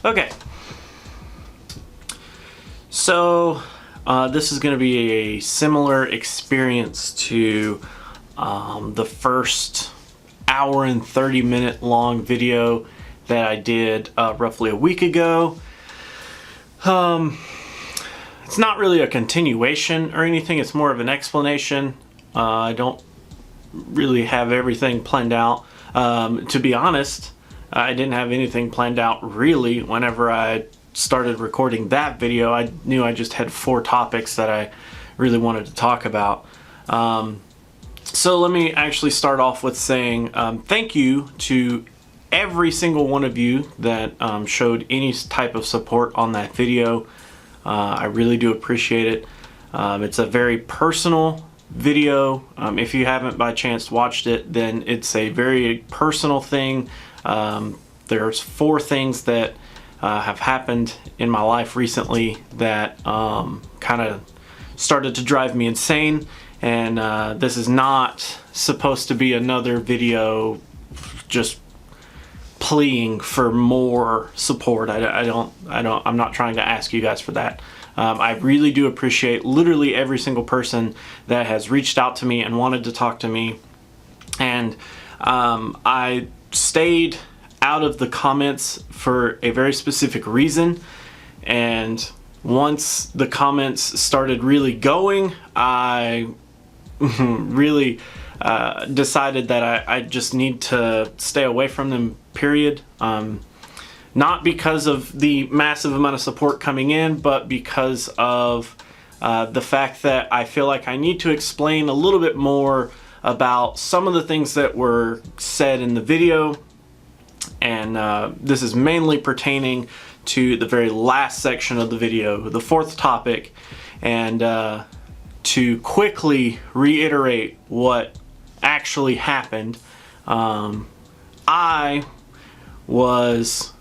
Okay. So this is going to be a similar experience to the first hour and 30-minute long video that I did roughly a week ago. It's not really a continuation or anything, it's more of an explanation. I don't really have everything planned out. To be honest, I didn't have anything planned out really whenever I started recording that video. I knew I just had 4 topics that I really wanted to talk about. So let me actually start off with saying thank you to every single one of you that showed any type of support on that video. I really do appreciate it. It's a very personal video. If you haven't by chance watched it, then it's a very personal thing. There's 4 things that have happened in my life recently that kind of started to drive me insane, and this is not supposed to be another video just pleading for more support. I'm not trying to ask you guys for that. I really do appreciate literally every single person that has reached out to me and wanted to talk to me, and I stayed out of the comments for a very specific reason, and once the comments started really going, I really decided that I just need to stay away from them, period. Not because of the massive amount of support coming in, but because of the fact that I feel like I need to explain a little bit more about some of the things that were said in the video. And this is mainly pertaining to the very last section of the video, the 4th topic. And to quickly reiterate what actually happened, I was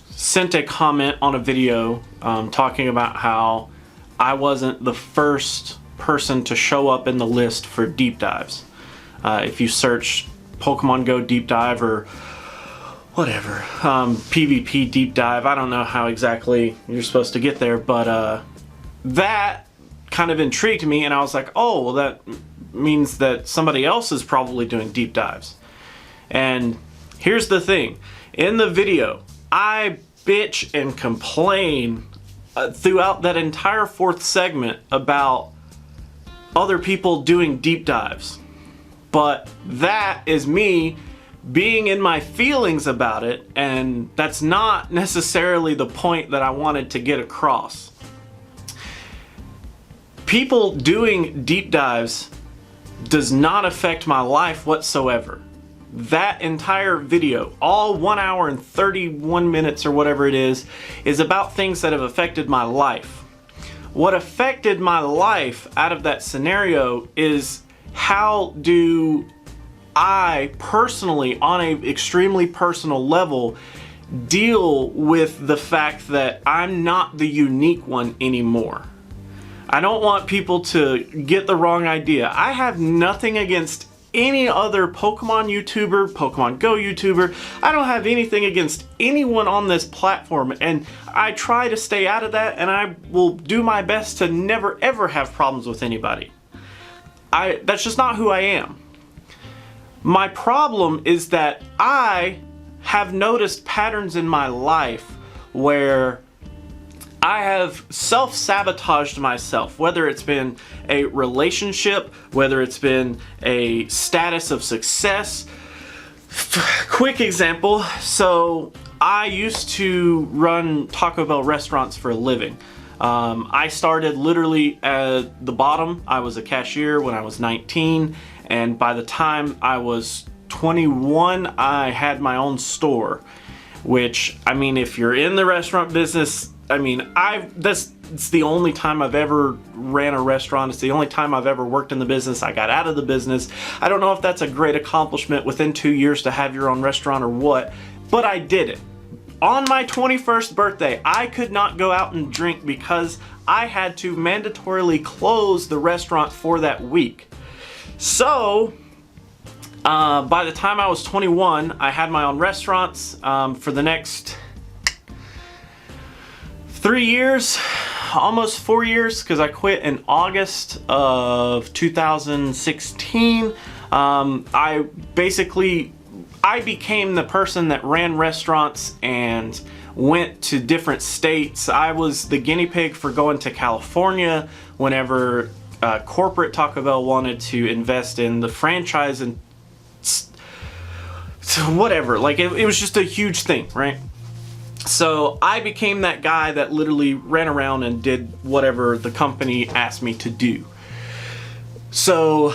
sent a comment on a video talking about how I wasn't the first person to show up in the list for deep dives. If you search Pokemon Go deep dive or whatever, PvP deep dive, I don't know how exactly you're supposed to get there, but that kind of intrigued me, and I was like, oh, well, that means that somebody else is probably doing deep dives. And here's the thing, in the video I bitch and complain throughout that entire 4th segment about other people doing deep dives, but that is me being in my feelings about it, and that's not necessarily the point that I wanted to get across. People doing deep dives does not affect my life whatsoever. That entire video, all 1 hour and 31 minutes or whatever it is about things that have affected my life. What affected my life out of that scenario is how do I personally, on an extremely personal level, deal with the fact that I'm not the unique one anymore. I don't want people to get the wrong idea. I have nothing against any other Pokemon YouTuber, Pokemon Go YouTuber. I don't have anything against anyone on this platform, and I try to stay out of that, and I will do my best to never ever have problems with anybody. That's just not who I am. My problem is that I have noticed patterns in my life where I have self-sabotaged myself, whether it's been a relationship, whether it's been a status of success. Quick example, so I used to run Taco Bell restaurants for a living. I started literally at the bottom. I was a cashier when I was 19, and by the time I was 21, I had my own store, which, I mean, if you're in the restaurant business, I mean, it's the only time I've ever ran a restaurant. It's the only time I've ever worked in the business. I got out of the business. I don't know if that's a great accomplishment within 2 years to have your own restaurant or what, but I did it. On my 21st birthday, I could not go out and drink because I had to mandatorily close the restaurant for that week. So, by the time I was 21, I had my own restaurants for the next 3 years, almost 4 years, because I quit in August of 2016. I became the person that ran restaurants and went to different states. I was the guinea pig for going to California whenever corporate Taco Bell wanted to invest in the franchise, and so whatever, like it was just a huge thing, right? So I became that guy that literally ran around and did whatever the company asked me to do. So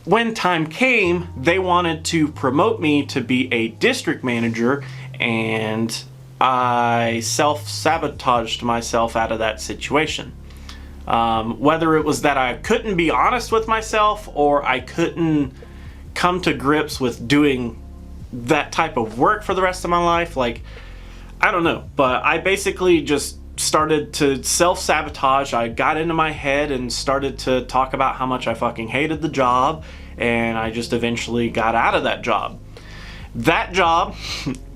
when time came, they wanted to promote me to be a district manager, and I self-sabotaged myself out of that situation. Whether it was that I couldn't be honest with myself, or I couldn't come to grips with doing that type of work for the rest of my life, like, I don't know, but I basically just started to self-sabotage. I got into my head and started to talk about how much I fucking hated the job, and I just eventually got out of that job. That job,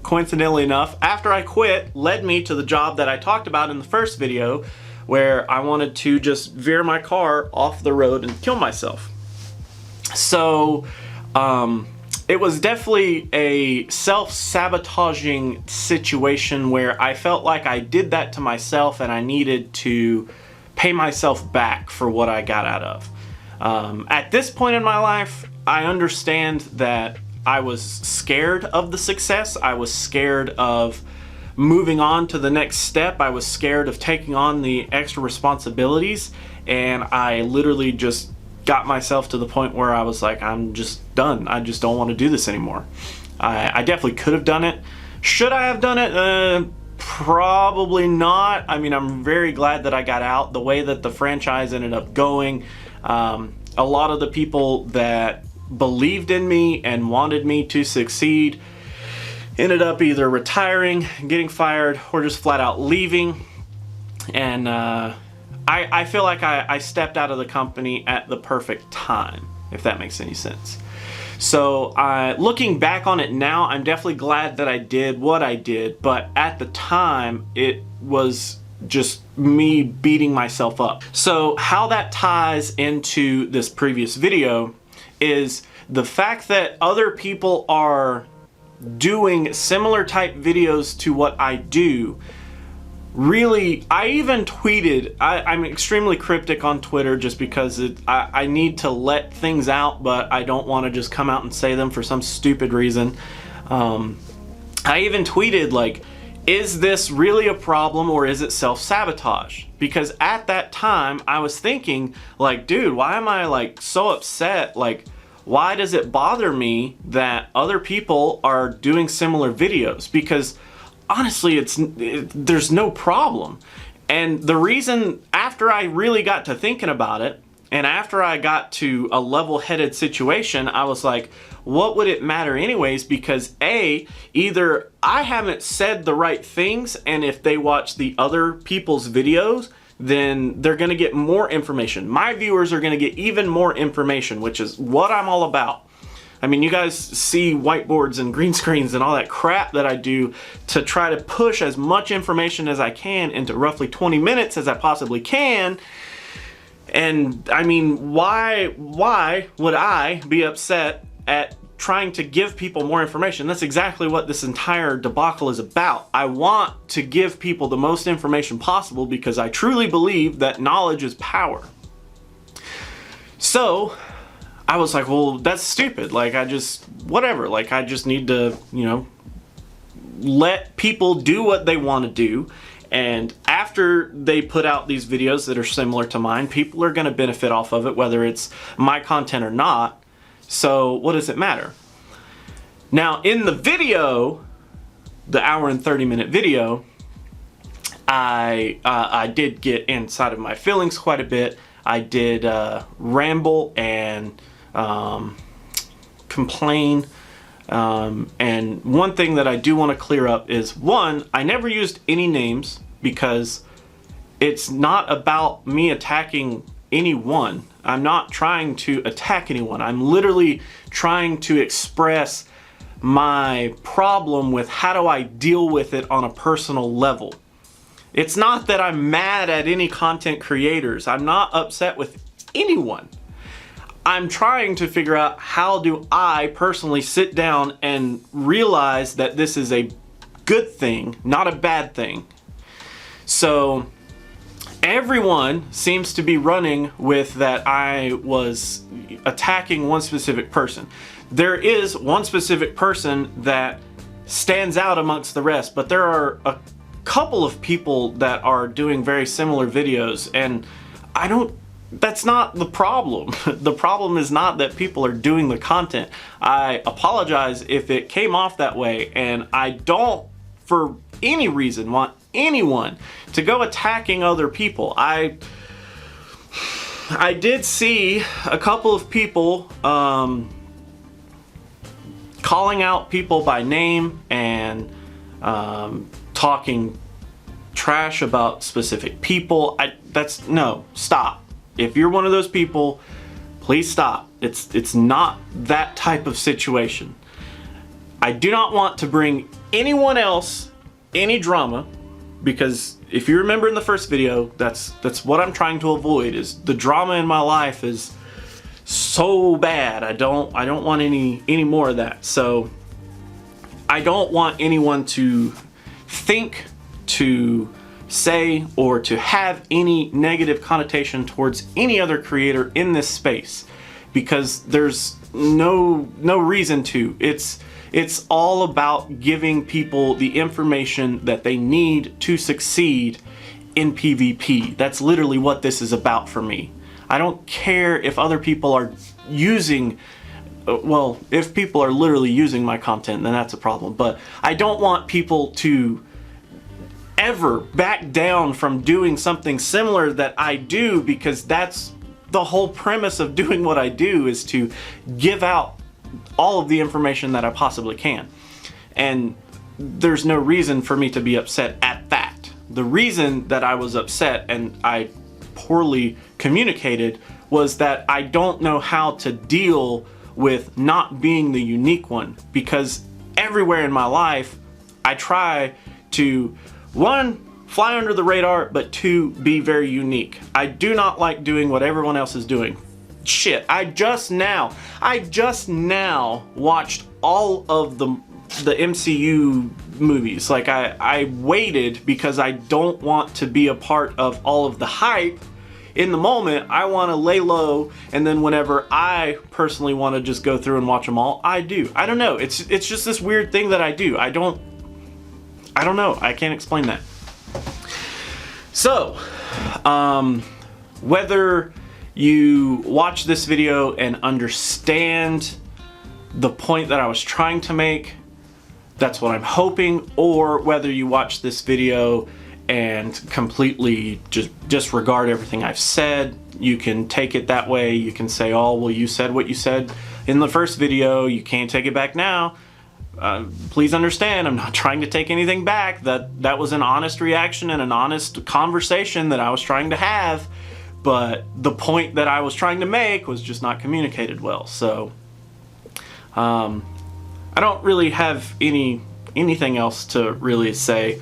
coincidentally enough, after I quit, led me to the job that I talked about in the first video, where I wanted to just veer my car off the road and kill myself. So, it was definitely a self-sabotaging situation where I felt like I did that to myself, and I needed to pay myself back for what I got out of. At this point in my life, I understand that I was scared of the success. I was scared of moving on to the next step. I was scared of taking on the extra responsibilities, and I literally just got myself to the point where I was like, I'm just done. I just don't want to do this anymore. I definitely could have done it. Should I have done it? Probably not. I mean, I'm very glad that I got out. The way that the franchise ended up going, a lot of the people that believed in me and wanted me to succeed ended up either retiring, getting fired, or just flat out leaving. And I feel like I stepped out of the company at the perfect time, if that makes any sense. So looking back on it now, I'm definitely glad that I did what I did, but at the time it was just me beating myself up. So how that ties into this previous video is the fact that other people are doing similar type videos to what I do. Really, I even tweeted, I'm extremely cryptic on Twitter just because I need to let things out, but I don't want to just come out and say them for some stupid reason. I even tweeted, like, is this really a problem, or is it self-sabotage? Because at that time I was thinking, like, dude, why am I like so upset? Like, why does it bother me that other people are doing similar videos? Because honestly, there's no problem. And the reason, after I really got to thinking about it, and after I got to a level-headed situation, I was like, what would it matter anyways? Because A, either I haven't said the right things, and if they watch the other people's videos, then they're gonna get more information. My viewers are gonna get even more information, which is what I'm all about. I mean, you guys see whiteboards and green screens and all that crap that I do to try to push as much information as I can into roughly 20 minutes as I possibly can. And I mean, why would I be upset at trying to give people more information? That's exactly what this entire debacle is about. I want to give people the most information possible because I truly believe that knowledge is power. So I was like, well, that's stupid. Like, I just need to, you know, let people do what they want to do. And after they put out these videos that are similar to mine, people are going to benefit off of it, whether it's my content or not. So what does it matter? Now, in the video, the hour and 30-minute video, I did get inside of my feelings quite a bit. I did ramble and complain. And one thing that I do want to clear up is, one, I never used any names because it's not about me attacking anyone. I'm not trying to attack anyone. I'm literally trying to express my problem with how do I deal with it on a personal level. It's not that I'm mad at any content creators. I'm not upset with anyone. I'm trying to figure out how do I personally sit down and realize that this is a good thing, not a bad thing. So everyone seems to be running with that I was attacking one specific person. There is one specific person that stands out amongst the rest, but there are a couple of people that are doing very similar videos, and that's not the problem. The problem is not that people are doing the content. I apologize if it came off that way, and I don't for any reason want anyone to go attacking other people. I did see a couple of people calling out people by name and talking trash about specific people. No, stop. If you're one of those people, please stop. It's not that type of situation. I do not want to bring anyone else any drama, because if you remember in the first video, that's what I'm trying to avoid, is the drama in my life is so bad. I don't want any more of that. So I don't want anyone to think, to say, or to have any negative connotation towards any other creator in this space, because there's no reason to. It's all about giving people the information that they need to succeed in PvP. That's literally what this is about for me. I don't care if other people are using, well, if people are literally using my content, then that's a problem. But I don't want people to ever back down from doing something similar that I do, because that's the whole premise of doing what I do, is to give out all of the information that I possibly can. And there's no reason for me to be upset at that. The reason that I was upset and I poorly communicated was that I don't know how to deal with not being the unique one, because everywhere in my life I try to, one, fly under the radar, but two, be very unique. I do not like doing what everyone else is doing. Shit, I just now watched all of the MCU movies. Like, I waited because I don't want to be a part of all of the hype. In the moment, I want to lay low, and then whenever I personally want to just go through and watch them all, I do. I don't know. It's just this weird thing that I do. I don't know. I can't explain that. So, whether you watch this video and understand the point that I was trying to make, that's what I'm hoping, or whether you watch this video and completely just disregard everything I've said, you can take it that way. You can say, oh, well, you said what you said in the first video, you can't take it back now. Please understand, I'm not trying to take anything back. That was an honest reaction and an honest conversation that I was trying to have, but the point that I was trying to make was just not communicated well. So I don't really have anything else to really say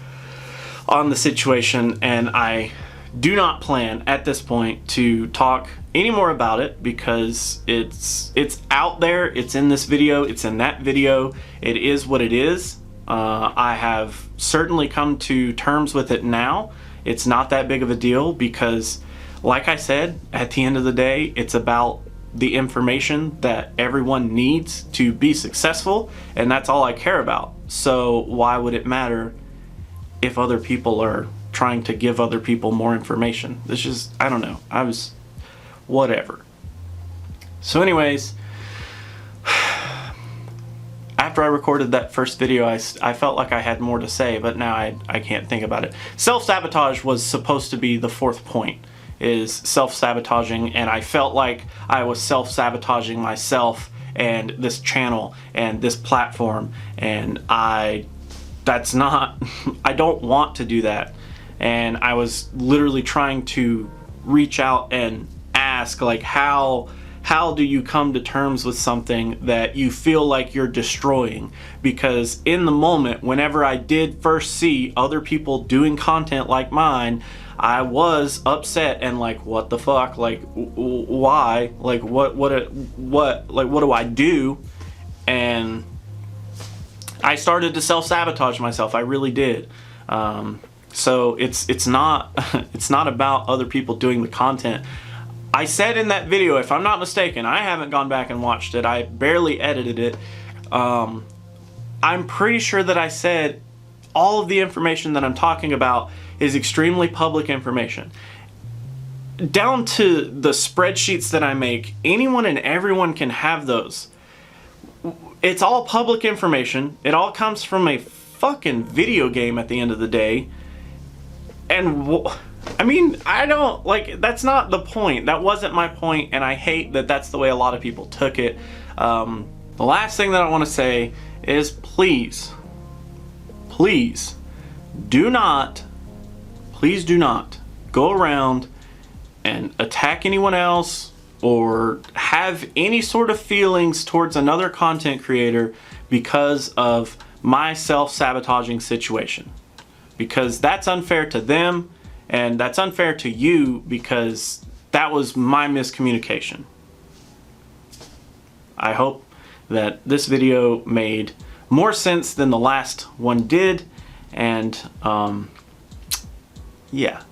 on the situation, and I do not plan at this point to talk any more about it, because it's out there, it's in this video, it's in that video, it is what it is. I have certainly come to terms with it now. It's not that big of a deal, because like I said, at the end of the day, it's about the information that everyone needs to be successful, and that's all I care about. So why would it matter if other people are trying to give other people more information? It's just, I don't know. Whatever. So anyways, after I recorded that first video, I felt like I had more to say, but now I can't think about it. Self-sabotage was supposed to be the fourth point, is self-sabotaging, and I felt like I was self-sabotaging myself and this channel and this platform, and that's not, I don't want to do that. And I was literally trying to reach out and ask, like, how how do you come to terms with something that you feel like you're destroying? Because in the moment, whenever I did first see other people doing content like mine, I was upset and like, what the fuck? Like, why? Like, what, like, what do I do? And I started to self-sabotage myself. I really did. So it's not it's not about other people doing the content. I said in that video, if I'm not mistaken, I haven't gone back and watched it. I barely edited it. I'm pretty sure that I said all of the information that I'm talking about is extremely public information. Down to the spreadsheets that I make, anyone and everyone can have those. It's all public information. It all comes from a fucking video game at the end of the day. And I mean, I don't, like, that's not the point. That wasn't my point, and I hate that that's the way a lot of people took it. The last thing that I want to say is please do not go around and attack anyone else or have any sort of feelings towards another content creator because of my self-sabotaging situation. Because that's unfair to them, and that's unfair to you, because that was my miscommunication. I hope that this video made more sense than the last one did, and yeah.